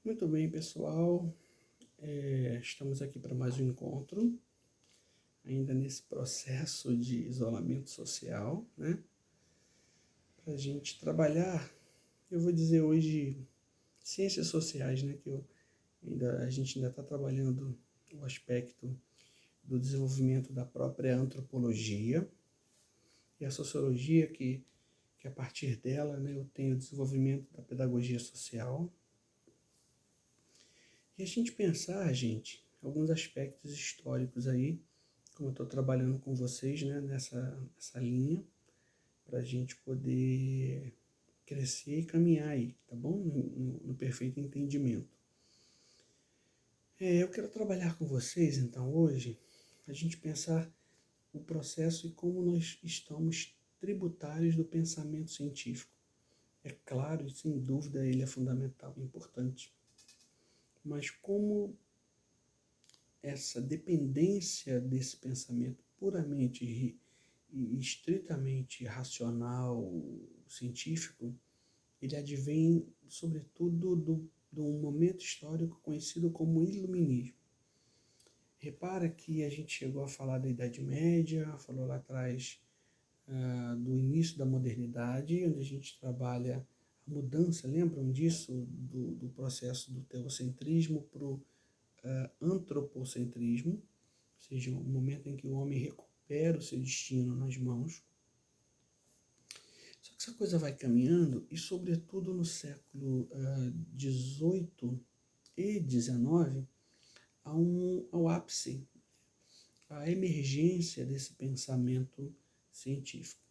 Muito bem, pessoal. Estamos aqui para mais um encontro, ainda nesse processo de isolamento social, né? Para a gente trabalhar, eu vou dizer hoje, ciências sociais, né? A gente ainda está trabalhando o aspecto do desenvolvimento da própria antropologia e a sociologia, que a partir dela, né, eu tenho o desenvolvimento da pedagogia social. E a gente pensar, gente, alguns aspectos históricos aí, como eu estou trabalhando com vocês, né, nessa linha, para a gente poder crescer e caminhar aí, tá bom? No perfeito entendimento. Eu quero trabalhar com vocês, então, hoje, a gente pensar o processo e como nós estamos tributários do pensamento científico. É claro, e sem dúvida, ele é fundamental, importante. Mas como essa dependência desse pensamento puramente e estritamente racional, científico, ele advém, sobretudo, do momento histórico conhecido como iluminismo. Repara que a gente chegou a falar da Idade Média, falou lá atrás do início da modernidade, onde a gente trabalha a mudança, lembram disso, do processo do teocentrismo para o antropocentrismo, ou seja, o momento em que o homem recupera o seu destino nas mãos. Só que essa coisa vai caminhando, e sobretudo no século XVIII e XIX, ao ápice, a emergência desse pensamento científico.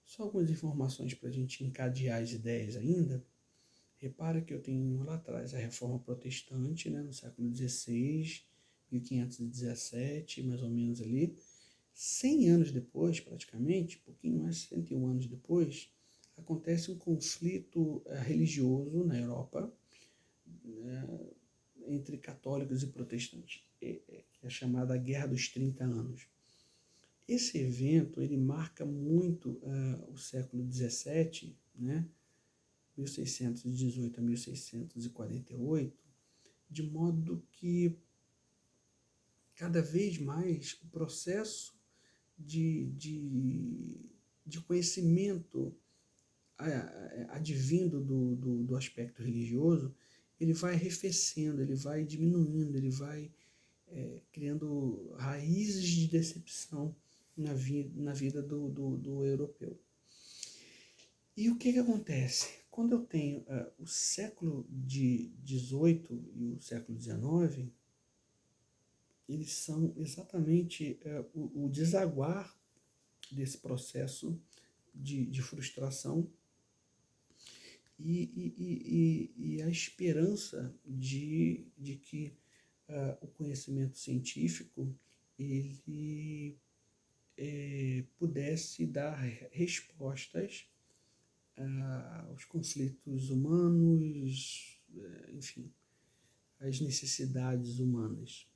Só algumas informações para a gente encadear as ideias ainda. Repara que eu tenho lá atrás a Reforma Protestante, né, no século XVI, 1517, mais ou menos ali. 100 anos depois, praticamente, um pouquinho mais, 101 anos depois, acontece um conflito religioso na Europa, entre católicos e protestantes, que é a chamada Guerra dos 30 Anos. Esse evento, ele marca muito o século XVII, né, 1618 a 1648, de modo que cada vez mais o processo de conhecimento advindo do aspecto religioso, ele vai arrefecendo, ele vai diminuindo, ele vai criando raízes de decepção na vida do europeu. E o que acontece? Quando eu tenho o século de XVIII e o século XIX, eles são exatamente o desaguar desse processo de frustração e a esperança de que o conhecimento científico ele pudesse dar respostas aos conflitos humanos, enfim, às necessidades humanas.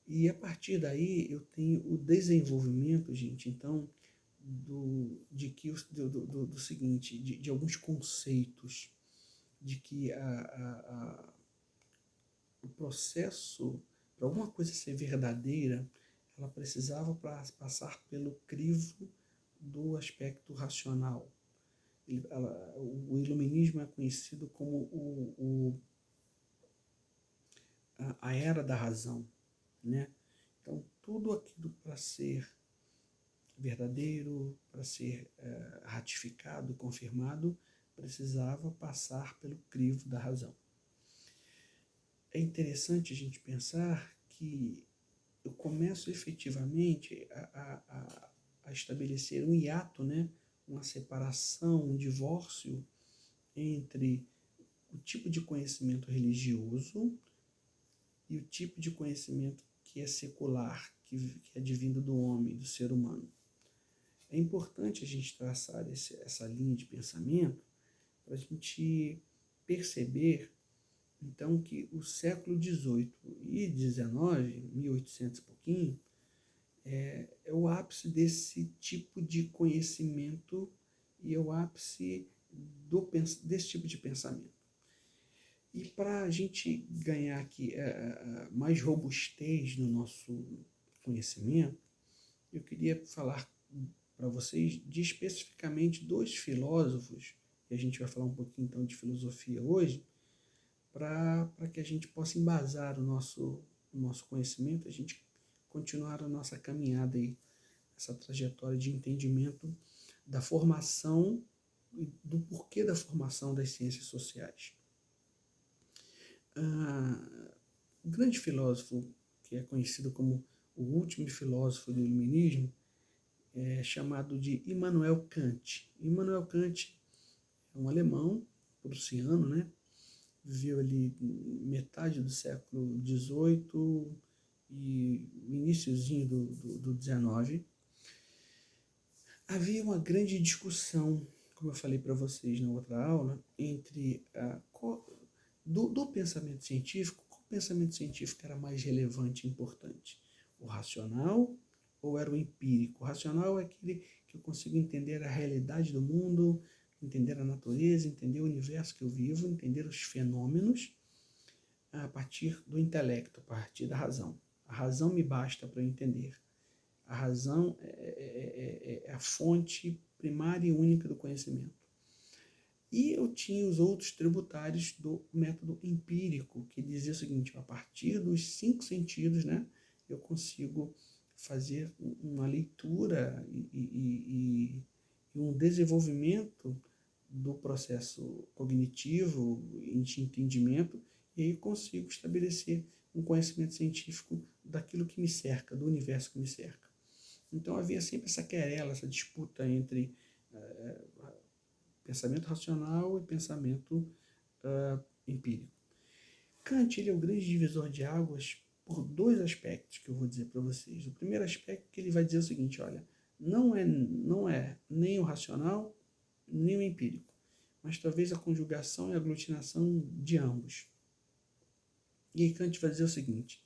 E a partir daí eu tenho o desenvolvimento, gente, então, do seguinte, de alguns conceitos, de que o processo, para alguma coisa ser verdadeira, ela precisava passar pelo crivo do aspecto racional. O iluminismo é conhecido como a era da razão, né? Então, tudo aquilo para ser verdadeiro, para ser ratificado, confirmado, precisava passar pelo crivo da razão. É interessante a gente pensar que eu começo efetivamente a estabelecer um hiato, né? Uma separação, um divórcio entre o tipo de conhecimento religioso e o tipo de conhecimento que é secular, que é advindo do homem, do ser humano. É importante a gente traçar essa linha de pensamento para a gente perceber, então, que o século XVIII e XIX, 1800 e pouquinho, é o ápice desse tipo de conhecimento e é o ápice desse tipo de pensamento. E para a gente ganhar aqui mais robustez no nosso conhecimento, eu queria falar para vocês de especificamente dois filósofos, e a gente vai falar um pouquinho então de filosofia hoje, para que a gente possa embasar o nosso conhecimento, a gente continuar a nossa caminhada aí, essa trajetória de entendimento da formação e do porquê da formação das ciências sociais. O grande filósofo, que é conhecido como o último filósofo do iluminismo, é chamado de Immanuel Kant. Immanuel Kant é um alemão, prussiano, né? Viveu ali metade do século XVIII e iniciozinho do XIX. Havia uma grande discussão, como eu falei para vocês na outra aula, entre do pensamento científico, qual pensamento científico era mais relevante e importante? O racional ou era o empírico? O racional é aquele que eu consigo entender a realidade do mundo, entender a natureza, entender o universo que eu vivo, entender os fenômenos a partir do intelecto, a partir da razão. A razão me basta para eu entender. A razão é a fonte primária e única do conhecimento. E eu tinha os outros tributários do método empírico, que dizia o seguinte: a partir dos 5 sentidos, né, eu consigo fazer uma leitura e um desenvolvimento do processo cognitivo e de entendimento, e aí consigo estabelecer um conhecimento científico daquilo que me cerca, do universo que me cerca. Então havia sempre essa querela, essa disputa entre pensamento racional e pensamento empírico. Kant ele é o grande divisor de águas por 2 aspectos que eu vou dizer para vocês. O primeiro aspecto é que ele vai dizer o seguinte: olha, não é nem o racional nem o empírico, mas talvez a conjugação e a aglutinação de ambos. E aí Kant vai dizer o seguinte,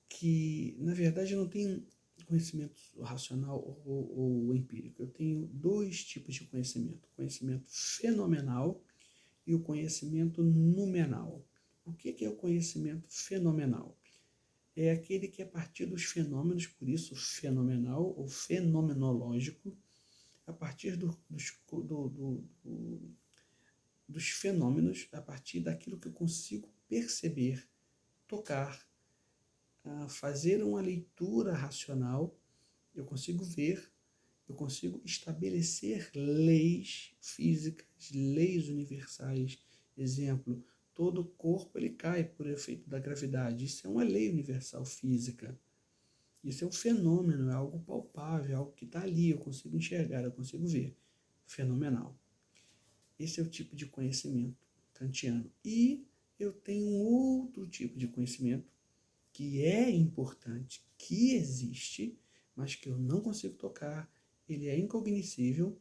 que na verdade eu não tenho conhecimento racional ou empírico. Eu tenho 2 tipos de conhecimento: o conhecimento fenomenal e o conhecimento noumenal. O que é o conhecimento fenomenal? É aquele que é a partir dos fenômenos, por isso fenomenal ou fenomenológico, a partir dos fenômenos, a partir daquilo que eu consigo perceber, tocar, fazer uma leitura racional, eu consigo ver, eu consigo estabelecer leis físicas, leis universais. Exemplo, todo corpo ele cai por efeito da gravidade. Isso é uma lei universal física. Isso é um fenômeno, é algo palpável, é algo que está ali, eu consigo enxergar, eu consigo ver. Fenomenal. Esse é o tipo de conhecimento kantiano. E eu tenho um outro tipo de conhecimento que é importante, que existe, mas que eu não consigo tocar, ele é incognoscível,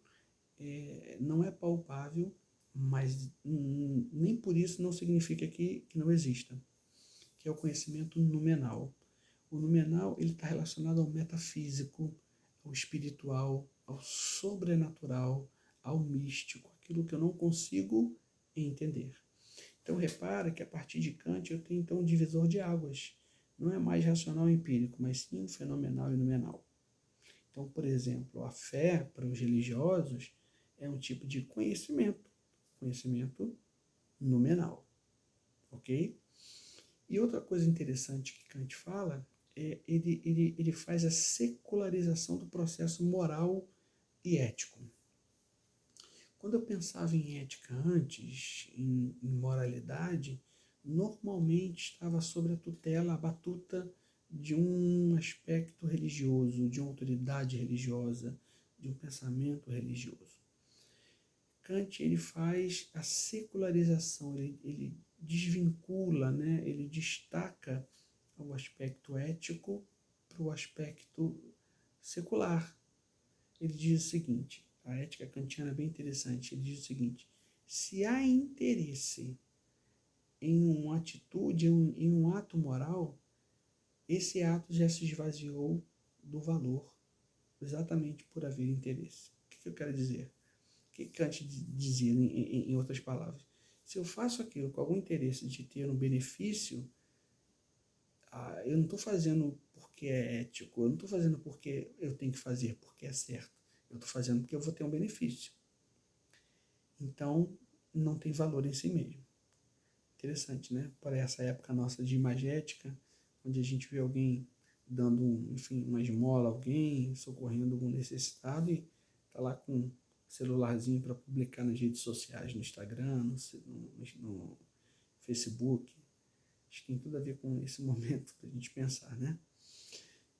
não é palpável, mas nem por isso não significa que não exista, que é o conhecimento noumenal. O noumenal está relacionado ao metafísico, ao espiritual, ao sobrenatural, ao místico, aquilo que eu não consigo entender. Então repara que a partir de Kant eu tenho então um divisor de águas. Não é mais racional e empírico, mas sim fenomenal e noumenal. Então, por exemplo, a fé para os religiosos é um tipo de conhecimento noumenal, ok? E outra coisa interessante que Kant fala é ele faz a secularização do processo moral e ético. Quando eu pensava em ética antes, em moralidade, normalmente estava sob a tutela, a batuta de um aspecto religioso, de uma autoridade religiosa, de um pensamento religioso. Kant ele faz a secularização, ele desvincula, né? Ele destaca o aspecto ético para o aspecto secular. Ele diz o seguinte, a ética kantiana é bem interessante, ele diz o seguinte: se há interesse em uma atitude, em um ato moral, esse ato já se esvaziou do valor, exatamente por haver interesse. O que eu quero dizer? O que Kant dizia, em outras palavras? Se eu faço aquilo com algum interesse de ter um benefício, eu não estou fazendo porque é ético, eu não estou fazendo porque eu tenho que fazer, porque é certo. Eu estou fazendo porque eu vou ter um benefício. Então, não tem valor em si mesmo. Interessante, né? Para essa época nossa de imagética, onde a gente vê alguém dando, enfim, uma esmola a alguém, socorrendo algum necessitado e está lá com um celularzinho para publicar nas redes sociais, no Instagram, no Facebook. Acho que tem tudo a ver com esse momento para a gente pensar, né?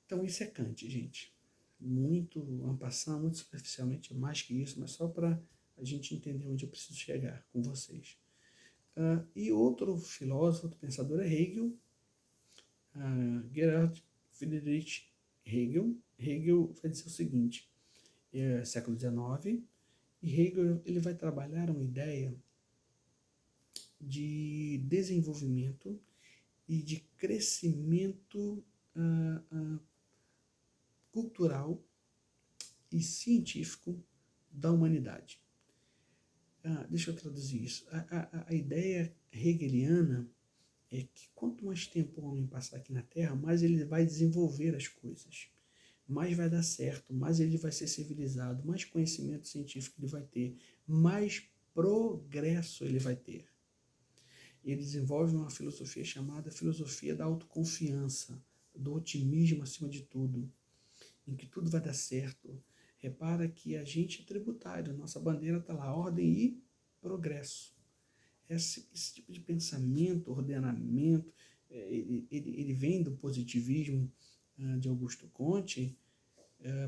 Então isso é Kant, gente. Muito en passant, muito superficialmente, é mais que isso, mas só para a gente entender onde eu preciso chegar com vocês. E outro filósofo, outro pensador é Hegel, Gerhard Friedrich Hegel. Hegel vai dizer o seguinte, século XIX, e Hegel ele vai trabalhar uma ideia de desenvolvimento e de crescimento cultural e científico da humanidade. Deixa eu traduzir isso. A ideia hegeliana é que quanto mais tempo o homem passar aqui na Terra, mais ele vai desenvolver as coisas, mais vai dar certo, mais ele vai ser civilizado, mais conhecimento científico ele vai ter, mais progresso ele vai ter. Ele desenvolve uma filosofia chamada filosofia da autoconfiança, do otimismo acima de tudo, em que tudo vai dar certo. Repara que a gente é tributário, nossa bandeira está lá, ordem e progresso. Esse tipo de pensamento, ordenamento, ele vem do positivismo de Augusto Comte,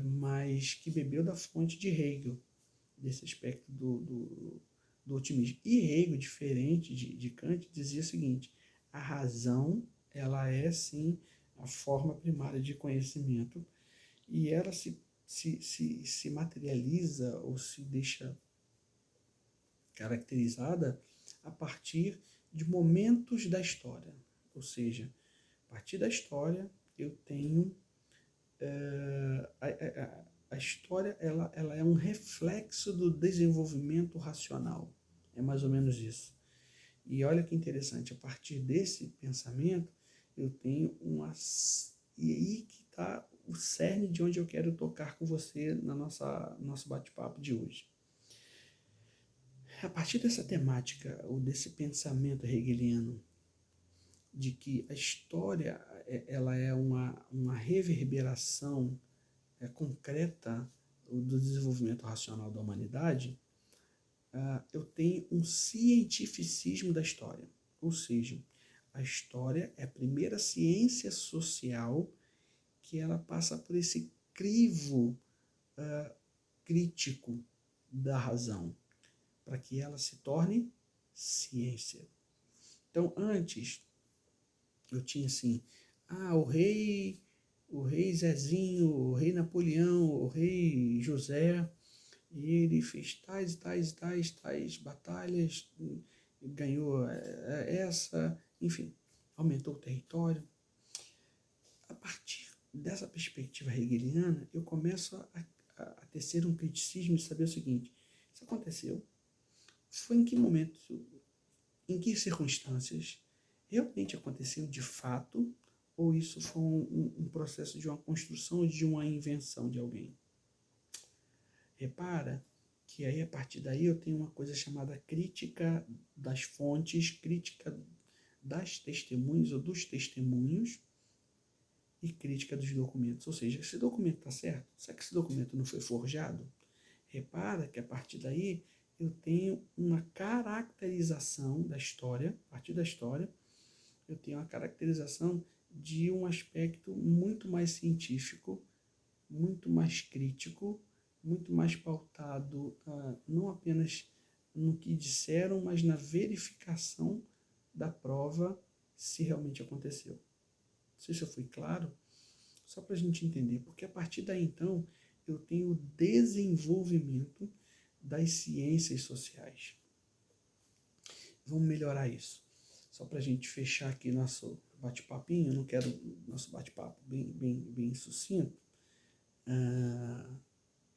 mas que bebeu da fonte de Hegel, desse aspecto do otimismo. E Hegel, diferente de Kant, dizia o seguinte, a razão, ela é sim a forma primária de conhecimento, e ela se materializa ou se deixa caracterizada a partir de momentos da história. Ou seja, a partir da história eu tenho... a história ela é um reflexo do desenvolvimento racional. É mais ou menos isso. E olha que interessante, a partir desse pensamento eu tenho uma... E aí que está o cerne de onde eu quero tocar com você na nosso bate-papo de hoje. A partir dessa temática, ou desse pensamento hegeliano, de que a história ela é uma reverberação concreta do desenvolvimento racional da humanidade, eu tenho um cientificismo da história. Ou seja, a história é a primeira ciência social que ela passa por esse crivo crítico da razão, para que ela se torne ciência. Então, antes, eu tinha assim, o rei Zezinho, o rei Napoleão, o rei José, e ele fez tais, tais, tais, tais batalhas, ganhou essa, enfim, aumentou o território. A partir dessa perspectiva hegeliana, eu começo a tecer um criticismo de saber o seguinte, isso aconteceu, foi em que momento, em que circunstâncias realmente aconteceu de fato, ou isso foi um processo de uma construção, de uma invenção de alguém. Repara que aí, a partir daí, eu tenho uma coisa chamada crítica das fontes, crítica das testemunhas ou dos testemunhos e crítica dos documentos. Ou seja, esse documento está certo? Será que esse documento não foi forjado? Repara que a partir daí eu tenho uma caracterização da história, a partir da história, eu tenho uma caracterização de um aspecto muito mais científico, muito mais crítico, muito mais pautado não apenas no que disseram, mas na verificação da prova se realmente aconteceu. Não sei se eu fui claro, só para a gente entender, porque a partir daí então eu tenho o desenvolvimento das ciências sociais. Vamos melhorar isso. Só para a gente fechar aqui nosso bate-papinho, eu não quero nosso bate-papo bem sucinto.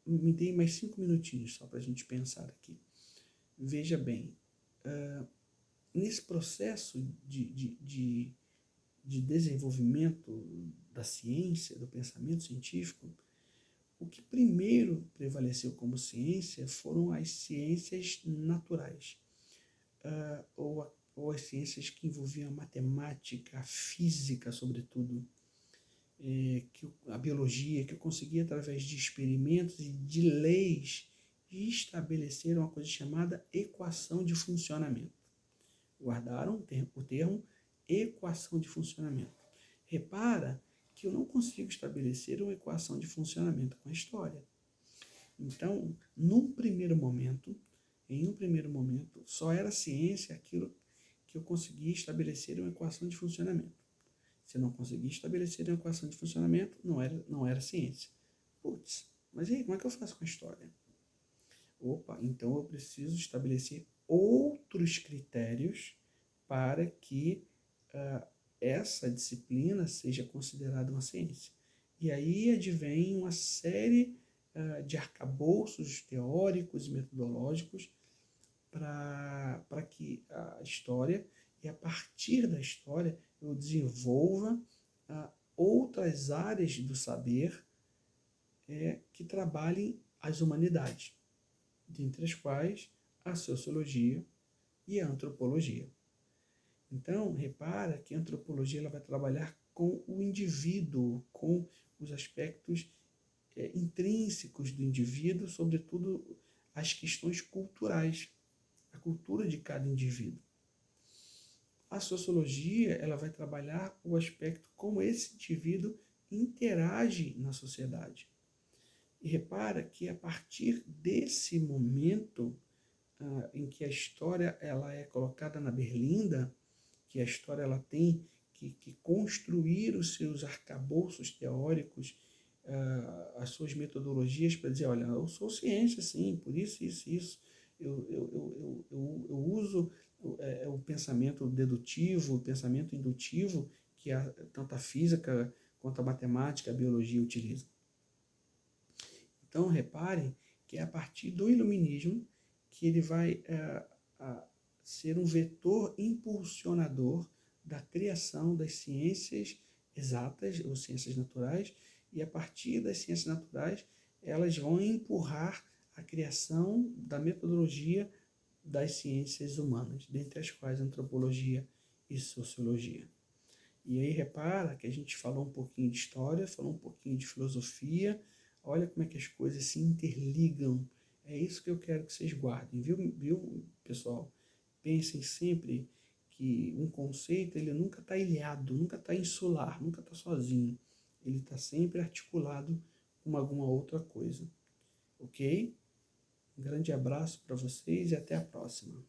Me dei mais 5 minutinhos só para a gente pensar aqui. Veja bem, nesse processo de desenvolvimento da ciência, do pensamento científico, o que primeiro prevaleceu como ciência foram as ciências naturais, ou as ciências que envolviam a matemática, a física, sobretudo, a biologia, que eu conseguia, através de experimentos e de leis, estabelecer uma coisa chamada equação de funcionamento. Guardaram o termo equação de funcionamento. Repara que eu não consigo estabelecer uma equação de funcionamento com a história. Então, em um primeiro momento, só era ciência aquilo que eu conseguia estabelecer uma equação de funcionamento. Se eu não conseguia estabelecer uma equação de funcionamento, não era ciência. Putz, mas e aí, como é que eu faço com a história? Opa, então eu preciso estabelecer outros critérios para que essa disciplina seja considerada uma ciência. E aí advém uma série de arcabouços teóricos e metodológicos para que a história, e a partir da história, eu desenvolva outras áreas do saber que trabalhem as humanidades, dentre as quais a sociologia e a antropologia. Então, repara que a antropologia ela vai trabalhar com o indivíduo, com os aspectos intrínsecos do indivíduo, sobretudo as questões culturais, a cultura de cada indivíduo. A sociologia ela vai trabalhar o aspecto como esse indivíduo interage na sociedade. E repara que a partir desse momento em que a história ela é colocada na berlinda, que a história ela tem que construir os seus arcabouços teóricos, as suas metodologias para dizer, olha, eu sou ciência, sim, por isso, eu uso o pensamento dedutivo, o pensamento indutivo, que tanto a física quanto a matemática, a biologia utilizam. Então, reparem que é a partir do iluminismo que ele vai ser um vetor impulsionador da criação das ciências exatas ou ciências naturais, e a partir das ciências naturais elas vão empurrar a criação da metodologia das ciências humanas, dentre as quais antropologia e sociologia. E aí repara que a gente falou um pouquinho de história, falou um pouquinho de filosofia, olha como é que as coisas se interligam. É isso que eu quero que vocês guardem, viu pessoal? Pensem sempre que um conceito ele nunca está ilhado, nunca está insular, nunca está sozinho. Ele está sempre articulado com alguma outra coisa. Ok? Um grande abraço para vocês e até a próxima.